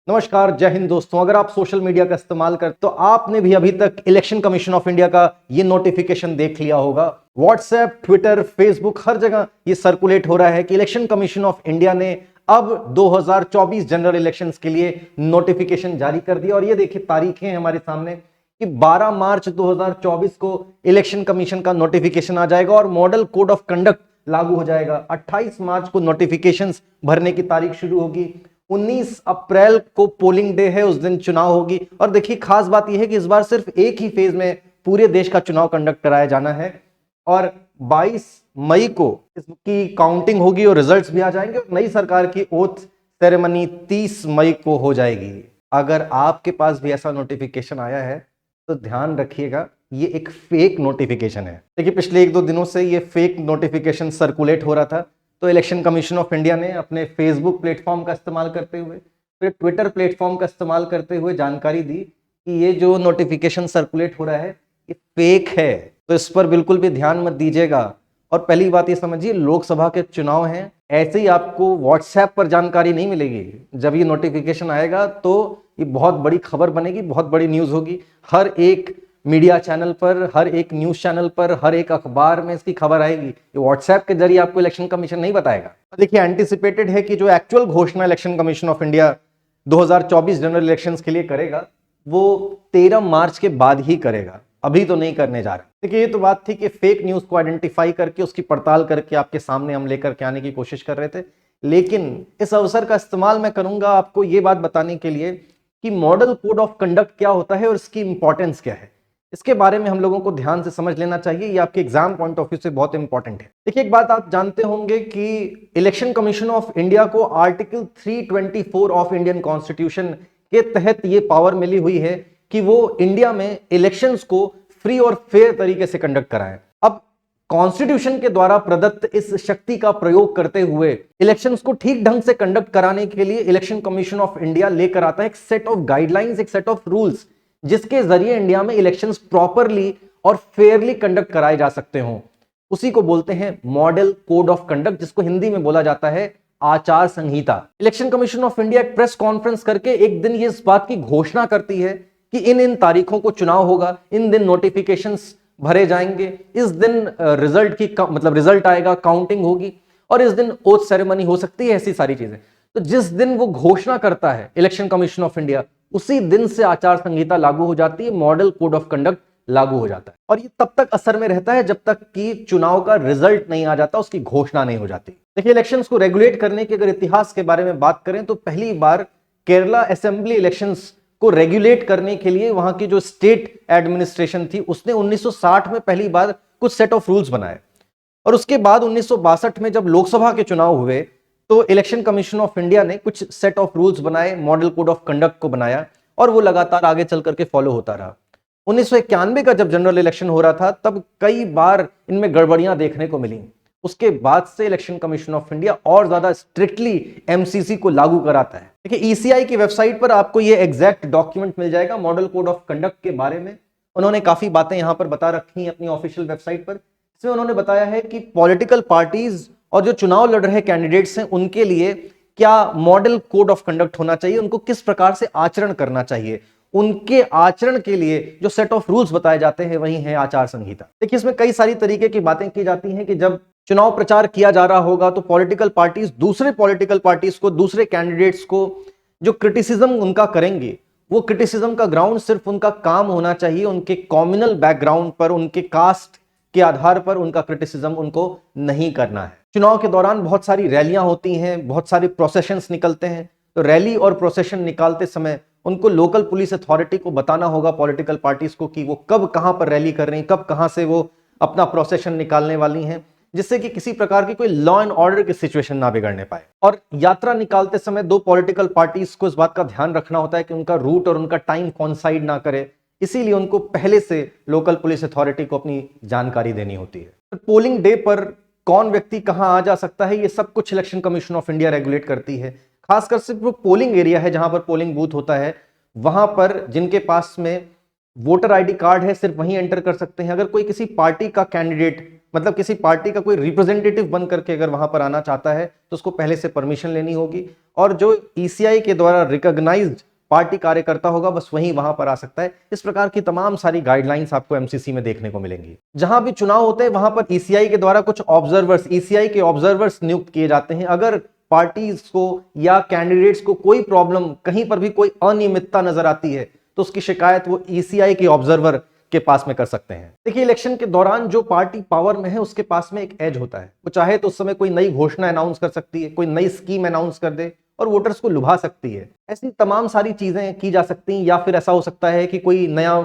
नमस्कार, जय हिंद दोस्तों। अगर आप सोशल मीडिया का इस्तेमाल करते तो आपने भी अभी तक इलेक्शन कमीशन ऑफ इंडिया का ये नोटिफिकेशन देख लिया होगा। व्हाट्सएप, ट्विटर, फेसबुक, हर जगह ये सर्कुलेट हो रहा है कि इलेक्शन कमीशन ऑफ इंडिया ने अब 2024 जनरल इलेक्शंस के लिए नोटिफिकेशन जारी कर दिया। और ये देखिए तारीखें हैं हमारे सामने कि 12 मार्च 2024 को इलेक्शन कमीशन का नोटिफिकेशन आ जाएगा और मॉडल कोड ऑफ कंडक्ट लागू हो जाएगा। 28 मार्च को नोटिफिकेशंस भरने की तारीख शुरू होगी। 19 अप्रैल को पोलिंग डे है, उस दिन चुनाव होगी। और देखिए खास बात यह है कि इस बार सिर्फ एक ही फेज में पूरे देश का चुनाव कंडक्ट कराया जाना है और 22 मई को इसकी काउंटिंग होगी और रिजल्ट्स भी आ जाएंगे और नई सरकार की ओथ सेरेमनी 30 मई को हो जाएगी। अगर आपके पास भी ऐसा नोटिफिकेशन आया है तो ध्यान रखिएगा, ये एक फेक नोटिफिकेशन है। देखिए पिछले 1-2 दिनों से ये फेक नोटिफिकेशन सर्कुलेट हो रहा था, तो इलेक्शन कमीशन ऑफ इंडिया ने अपने फेसबुक प्लेटफॉर्म का इस्तेमाल करते हुए, फिर ट्विटर प्लेटफॉर्म का इस्तेमाल करते हुए जानकारी दी कि ये जो नोटिफिकेशन सर्कुलेट हो रहा है ये फेक है, तो इस पर बिल्कुल भी ध्यान मत दीजिएगा। और पहली बात ये समझिए, लोकसभा के चुनाव हैं, ऐसे ही आपको व्हाट्सएप पर जानकारी नहीं मिलेगी। जब ये नोटिफिकेशन आएगा तो ये बहुत बड़ी खबर बनेगी, बहुत बड़ी न्यूज होगी। हर एक मीडिया चैनल पर, हर एक न्यूज चैनल पर, हर एक अखबार में इसकी खबर आएगी। ये व्हाट्सएप के जरिए आपको इलेक्शन कमीशन नहीं बताएगा। देखिए एंटिसिपेटेड है कि जो एक्चुअल घोषणा election commission of India 2024 general elections के लिए करेगा वो 13 मार्च के बाद ही करेगा, अभी तो नहीं करने जा रहा। देखिए ये तो बात थी कि फेक न्यूज को आइडेंटिफाई करके उसकी पड़ताल करके आपके सामने हम लेकर के आने की कोशिश कर रहे थे, लेकिन इस अवसर का इस्तेमाल मैं करूंगा आपको ये बात बताने के लिए कि मॉडल कोड ऑफ कंडक्ट क्या होता है और इसकी इंपॉर्टेंस क्या है। इसके बारे में हम लोगों को ध्यान से समझ लेना चाहिए, ये आपके एग्जाम पॉइंट ऑफ व्यू से बहुत इंपॉर्टेंट है। देखिए एक बात आप जानते होंगे कि इलेक्शन कमीशन ऑफ इंडिया को आर्टिकल 324 ऑफ इंडियन कॉन्स्टिट्यूशन के तहत ये पावर मिली हुई है कि वो इंडिया में इलेक्शंस को फ्री और फेयर तरीके से कंडक्ट कराएं। अब कॉन्स्टिट्यूशन के द्वारा प्रदत्त इस शक्ति का प्रयोग करते हुए इलेक्शंस को ठीक ढंग से कंडक्ट कराने के लिए इलेक्शन कमीशन ऑफ इंडिया लेकर आता है एक सेट ऑफ गाइडलाइंस, एक सेट ऑफ रूल्स, जिसके जरिए इंडिया में इलेक्शंस प्रॉपरली और फेयरली कंडक्ट कराए जा सकते हों। उसी को बोलते हैं मॉडल कोड ऑफ कंडक्ट, जिसको हिंदी में बोला जाता है आचार संहिता। इलेक्शन कमीशन ऑफ इंडिया एक प्रेस कॉन्फ्रेंस करके एक दिन ये इस बात की घोषणा करती है कि इन तारीखों को चुनाव होगा, इन दिन नोटिफिकेशंस भरे जाएंगे, इस दिन रिजल्ट आएगा, काउंटिंग होगी और इस दिन ओथ सेरेमनी हो सकती है, ऐसी सारी चीजें। तो जिस दिन वो घोषणा करता है इलेक्शन कमीशन ऑफ इंडिया, उसी दिन से आचार संहिता लागू हो जाती है, मॉडल कोड ऑफ कंडक्ट लागू हो जाता है। और ये तब तक असर में रहता है जब तक कि चुनाव का रिजल्ट नहीं आ जाता, उसकी घोषणा नहीं हो जाती। देखिए इलेक्शंस को रेगुलेट करने के अगर इतिहास के बारे में बात करें तो पहली बार केरला असेंबली इलेक्शंस को रेगुलेट करने के लिए वहां की जो स्टेट एडमिनिस्ट्रेशन थी उसने 1960 में पहली बार कुछ सेट ऑफ रूल्स बनाए और उसके बाद 1962 में जब लोकसभा के चुनाव हुए तो इलेक्शन कमीशन ऑफ इंडिया ने कुछ सेट ऑफ रूल्स बनाए, मॉडल कोड ऑफ कंडक्ट को बनाया और वो लगातार आगे चल करके फॉलो होता रहा। 1991 का जब जनरल इलेक्शन हो रहा था तब कई बार इनमें गड़बड़ियां देखने को मिली। उसके बाद से इलेक्शन कमीशन ऑफ इंडिया और ज्यादा स्ट्रिक्टली एमसीसी को लागू कराता है। देखिए ईसीआई की वेबसाइट पर आपको ये एग्जैक्ट डॉक्यूमेंट मिल जाएगा मॉडल कोड ऑफ कंडक्ट के बारे में। उन्होंने काफी बातें यहां पर बता रखी हैं अपनी ऑफिशियल वेबसाइट पर। इसमें उन्होंने बताया है कि पॉलिटिकल पार्टीज और जो चुनाव लड़ रहे कैंडिडेट्स हैं उनके लिए क्या मॉडल कोड ऑफ कंडक्ट होना चाहिए, उनको किस प्रकार से आचरण करना चाहिए, उनके आचरण के लिए जो सेट ऑफ रूल्स बताए जाते हैं वही है आचार संहिता। देखिए इसमें कई सारी तरीके की बातें की जाती हैं कि जब चुनाव प्रचार किया जा रहा होगा तो पॉलिटिकल पार्टीज दूसरे पॉलिटिकल पार्टीज को, दूसरे कैंडिडेट्स को जो क्रिटिसिज्म उनका करेंगे, वो क्रिटिसिज्म का ग्राउंड सिर्फ उनका काम होना चाहिए, उनके कॉम्युनल बैकग्राउंड पर, उनके कास्ट के आधार पर उनका क्रिटिसिज्म उनको नहीं करना है। चुनाव के दौरान बहुत सारी रैलियां होती हैं, बहुत सारे प्रोसेशंस निकलते हैं, तो रैली और प्रोसेशन निकालते समय उनको लोकल पुलिस अथॉरिटी को बताना होगा पॉलिटिकल पार्टीज को कि वो कब कहां पर रैली कर रही हैं, कब कहां से वो अपना प्रोसेशन निकालने वाली हैं, जिससे कि किसी प्रकार की कोई लॉ एंड ऑर्डर की सिचुएशन ना बिगड़ने पाए। और यात्रा निकालते समय दो पॉलिटिकल पार्टीज को इस बात का ध्यान रखना होता है कि उनका रूट और उनका टाइम कॉन्साइड ना करे, इसीलिए उनको पहले से लोकल पुलिस अथॉरिटी को अपनी जानकारी देनी होती है। पोलिंग डे पर कौन व्यक्ति कहां आ जा सकता है, ये सब कुछ election commission of India regulate करती है। खासकर सिर्फ वो पोलिंग एरिया है जहां पर पोलिंग बूथ होता है, वहां पर जिनके पास में वोटर आईडी कार्ड है सिर्फ वहीं एंटर कर सकते हैं। अगर कोई किसी पार्टी का कैंडिडेट मतलब किसी पार्टी का कोई रिप्रेजेंटेटिव बन करके अगर वहां पर आना चाहता है तो उसको पहले से परमिशन लेनी होगी, और जो ईसीआई के द्वारा रिकॉग्नाइज्ड पार्टी कार्यकर्ता होगा बस वही वहां पर आ सकता है। इस प्रकार की तमाम सारी गाइडलाइंस आपको एमसीसी में देखने को मिलेंगी। जहां भी चुनाव होते हैं वहां पर ईसीआई के द्वारा कुछ ऑब्जर्वर्स, ईसीआई के ऑब्जर्वर्स नियुक्त किए जाते हैं। अगर पार्टीज को या कैंडिडेट्स को कोई प्रॉब्लम, कहीं पर भी कोई अनियमितता नजर आती है तो उसकी शिकायत वो ईसीआई के ऑब्जर्वर के पास में कर सकते हैं। देखिए, इलेक्शन के दौरान जो पार्टी पावर में है उसके पास में एक एज होता है। वो चाहे तो उस समय कोई नई घोषणा अनाउंस कर सकती है, कोई नई स्कीम अनाउंस कर दे और वोटर्स को लुभा सकती है। ऐसी तमाम सारी चीजें की जा सकती हैं। या फिर ऐसा हो सकता है कि कोई नया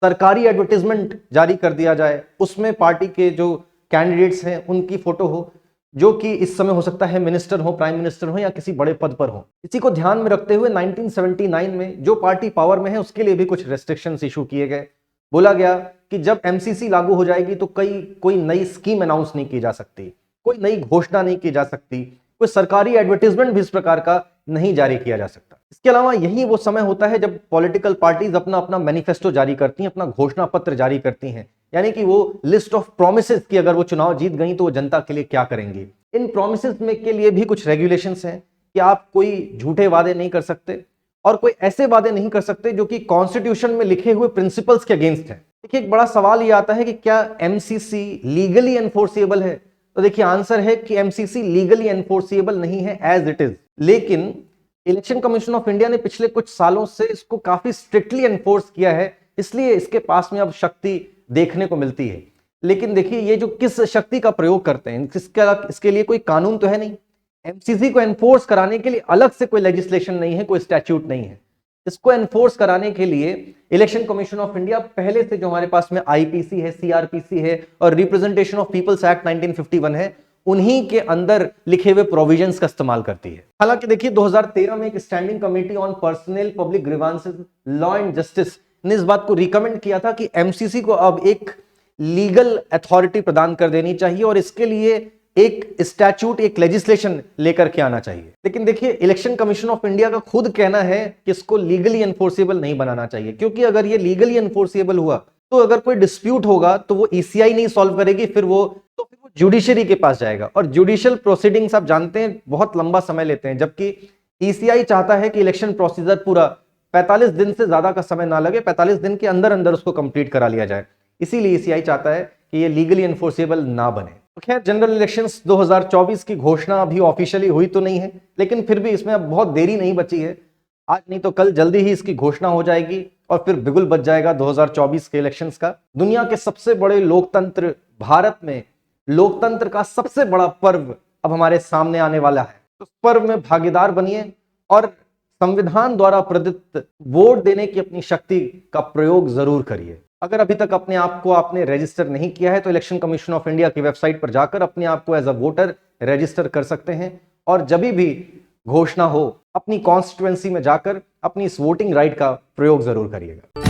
सरकारी एडवर्टीजमेंट जारी कर दिया जाए, उसमें पार्टी के जो कैंडिडेट्स हैं उनकी फोटो हो, जो कि इस समय हो सकता है मिनिस्टर हो, प्राइम मिनिस्टर हो या किसी बड़े पद पर हो। इसी को ध्यान में रखते हुए 1979 में जो पार्टी पावर में है उसके लिए भी कुछ रेस्ट्रिक्शंस इशू किए गए। बोला गया कि जब एमसीसी लागू हो जाएगी तो कोई नई स्कीम अनाउंस नहीं की जा सकती, कोई नई घोषणा नहीं की जा सकती, कोई सरकारी एडवर्टीजमेंट भी इस प्रकार का नहीं जारी किया जा सकता। इसके अलावा यही वो समय होता है जब पॉलिटिकल पार्टीज अपना अपना मैनिफेस्टो जारी करती हैं, अपना घोषणा पत्र जारी करती हैं, यानी कि वो लिस्ट ऑफ प्रोमिसेस की अगर वो चुनाव जीत गई तो वो जनता के लिए क्या करेंगी। इन प्रोमिसेस में के लिए भी कुछ रेगुलेशंस हैं कि आप कोई झूठे वादे नहीं कर सकते और कोई ऐसे वादे नहीं कर सकते जो कि कॉन्स्टिट्यूशन में लिखे हुए प्रिंसिपल्स के अगेंस्ट है। देखिए, एक बड़ा सवाल ये आता है कि क्या एमसीसी लीगली एनफोर्सेबल है? तो देखिए, आंसर है कि एमसीसी लीगली एनफोर्सेबल नहीं है एज इट इज, लेकिन इलेक्शन कमीशन ऑफ इंडिया ने पिछले कुछ सालों से इसको काफी स्ट्रिक्टली एनफोर्स किया है, इसलिए इसके पास में अब शक्ति देखने को मिलती है। लेकिन देखिए, ये जो किस शक्ति का प्रयोग करते हैं, इसके लिए कोई कानून तो है नहीं। एमसीसी को एनफोर्स कराने के लिए अलग से कोई लेजिस्लेशन नहीं है, कोई स्टैट्यूट नहीं है। इसको एनफोर्स कराने के लिए इलेक्शन कमीशन ऑफ इंडिया पहले से जो हमारे पास में आईपीसी है, सीआरपीसी है और रिप्रेजेंटेशन ऑफ पीपल्स एक्ट 1951 है, उन्हीं के अंदर लिखे हुए प्रोविजंस का इस्तेमाल करती है। हालांकि देखिए, 2013 में एक standing committee on personnel public grievances, law and justice ने इस बात को रिकमेंड किया था कि एमसीसी को अब एक लीगल अथॉरिटी प्रदान कर देनी चाहिए और इसके लिए एक स्टैट्यूट, एक लेजिस्लेशन लेकर के आना चाहिए। लेकिन देखिए, इलेक्शन कमीशन ऑफ इंडिया का खुद कहना है कि इसको लीगली एनफोर्सेबल नहीं बनाना चाहिए, क्योंकि अगर ये लीगली एनफोर्सेबल हुआ तो अगर कोई डिस्प्यूट होगा तो वो ईसीआई नहीं सॉल्व करेगी, फिर वो जुडिशरी के पास जाएगा और जुडिशियल प्रोसीडिंग्स आप जानते हैं बहुत लंबा समय लेते हैं, जबकि ईसीआई चाहता है कि इलेक्शन प्रोसीजर पूरा 45 दिन से ज्यादा का समय ना लगे, 45 दिन के अंदर अंदर उसको कंप्लीट करा लिया जाए। इसीलिए ईसीआई चाहता है कि ये लीगली एनफोर्सेबल ना बने। तो खैर, जनरल इलेक्शंस 2024 की घोषणा अभी ऑफिशियली हुई तो नहीं है, लेकिन फिर भी इसमें अब बहुत देरी नहीं बची है। आज नहीं तो कल जल्दी ही इसकी घोषणा हो जाएगी और फिर बिगुल बज जाएगा 2024 के इलेक्शंस का। दुनिया के सबसे बड़े लोकतंत्र भारत में लोकतंत्र का सबसे बड़ा पर्व अब हमारे सामने आने वाला है। तो उस पर्व में भागीदार बनिए और संविधान द्वारा प्रदत्त वोट देने की अपनी शक्ति का प्रयोग जरूर करिए। अगर अभी तक अपने आप को आपने रजिस्टर नहीं किया है तो इलेक्शन कमीशन ऑफ इंडिया की वेबसाइट पर जाकर अपने आप को एज अ वोटर रजिस्टर कर सकते हैं और जब भी घोषणा हो अपनी कॉन्स्टिट्यूएंसी में जाकर अपनी इस वोटिंग राइट का प्रयोग जरूर करिएगा।